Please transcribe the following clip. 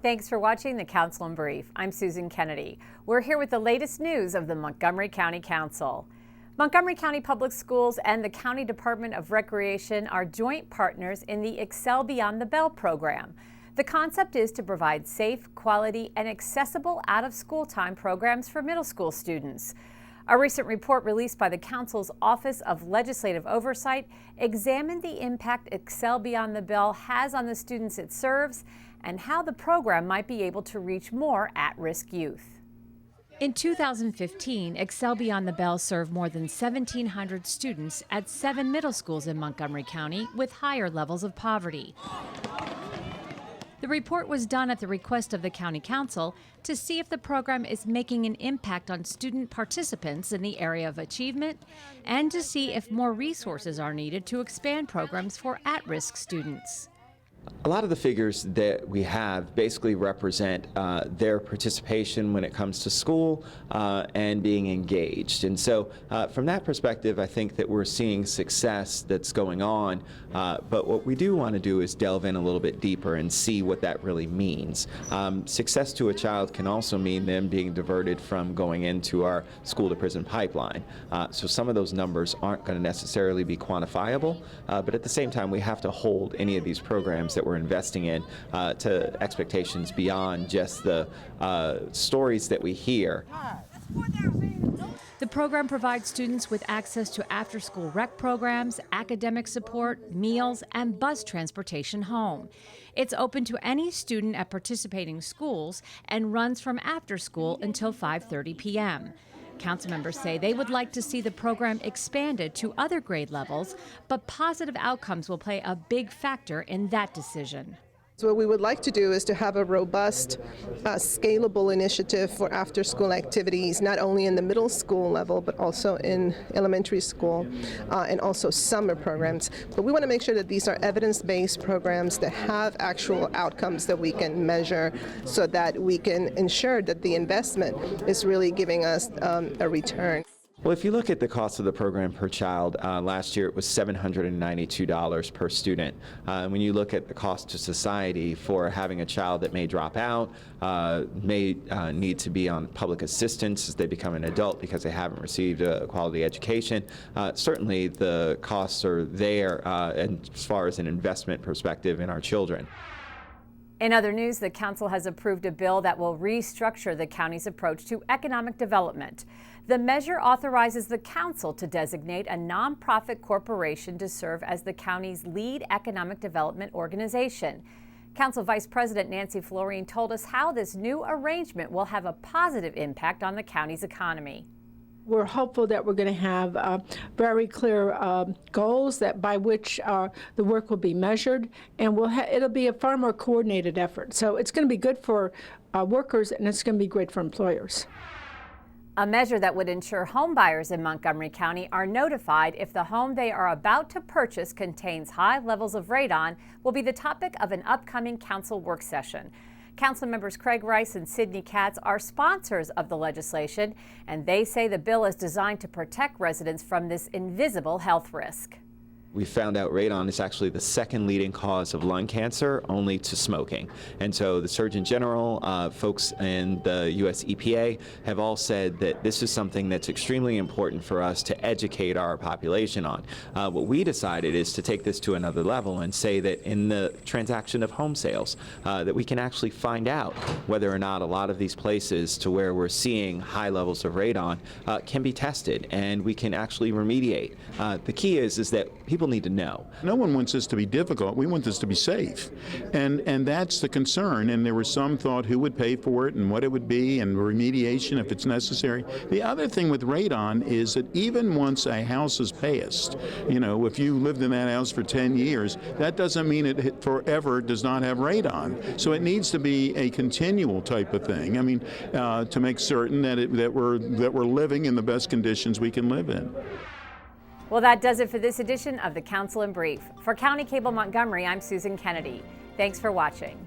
Thanks for watching the Council in Brief. I'm Susan Kennedy. We're here with the latest news of the Montgomery County Council. Montgomery County Public Schools and the County Department of Recreation are joint partners in the Excel Beyond the Bell program. The concept is to provide safe, quality, and accessible out-of-school time programs for middle school students. A recent report released by the Council's Office of Legislative Oversight examined the impact Excel Beyond the Bell has on the students it serves and how the program might be able to reach more at-risk youth. In 2015, Excel Beyond the Bell served more than 1,700 students at 7 middle schools in Montgomery County with higher levels of poverty. The report was done at the request of the County Council to see if the program is making an impact on student participants in the area of achievement and to see if more resources are needed to expand programs for at-risk students. A lot of the figures that we have basically represent their participation when it comes to school and being engaged. And so from that perspective, I think that we're seeing success that's going on. But what we do want to do is delve in a little bit deeper and see what that really means. Success to a child can also mean them being diverted from going into our school to prison pipeline. So some of those numbers aren't going to necessarily be quantifiable, but at the same time, we have to hold any of these programs that we're investing in to expectations beyond just the stories that we hear. The program provides students with access to after-school rec programs, academic support, meals, and bus transportation home. It's open to any student at participating schools and runs from after school until 5:30 p.m. Council members say they would like to see the program expanded to other grade levels, but positive outcomes will play a big factor in that decision. So what we would like to do is to have a robust, scalable initiative for after-school activities, not only in the middle school level, but also in elementary school and also summer programs. But we want to make sure that these are evidence-based programs that have actual outcomes that we can measure so that we can ensure that the investment is really giving us a return. Well, if you look at the cost of the program per child, last year it was $792 per student. When you look at the cost to society for having a child that may drop out, may need to be on public assistance as they become an adult because they haven't received a quality education, certainly the costs are there and as far as an investment perspective in our children. In other news, the Council has approved a bill that will restructure the county's approach to economic development. The measure authorizes the Council to designate a nonprofit corporation to serve as the county's lead economic development organization. Council Vice President Nancy Florine told us how this new arrangement will have a positive impact on the county's economy. We're hopeful that we're going to have very clear goals that by which the work will be measured, and it'll be a far more coordinated effort. So it's going to be good for workers, and it's going to be great for employers. A measure that would ensure home buyers in Montgomery County are notified if the home they are about to purchase contains high levels of radon will be the topic of an upcoming council work session. Council members Craig Rice and Sidney Katz are sponsors of the legislation, and they say the bill is designed to protect residents from this invisible health risk. We found out radon is actually the second leading cause of lung cancer, only to smoking. And so the Surgeon General, folks in the U.S. EPA have all said that this is something that's extremely important for us to educate our population on. What we decided is to take this to another level and say that in the transaction of home sales, that we can actually find out whether or not a lot of these places to where we're seeing high levels of radon can be tested, and we can actually remediate. The key is that people need to know. No one wants this to be difficult. We want this to be safe. And that's the concern. And there was some thought who would pay for it and what it would be and remediation if it's necessary. The other thing with radon is that even once a house is passed, you know, if you lived in that house for 10 years, that doesn't mean it forever does not have radon. So it needs to be a continual type of thing. I mean, to make certain that we're living in the best conditions we can live in. Well, that does it for this edition of the Council in Brief. For County Cable Montgomery, I'm Susan Kennedy. Thanks for watching.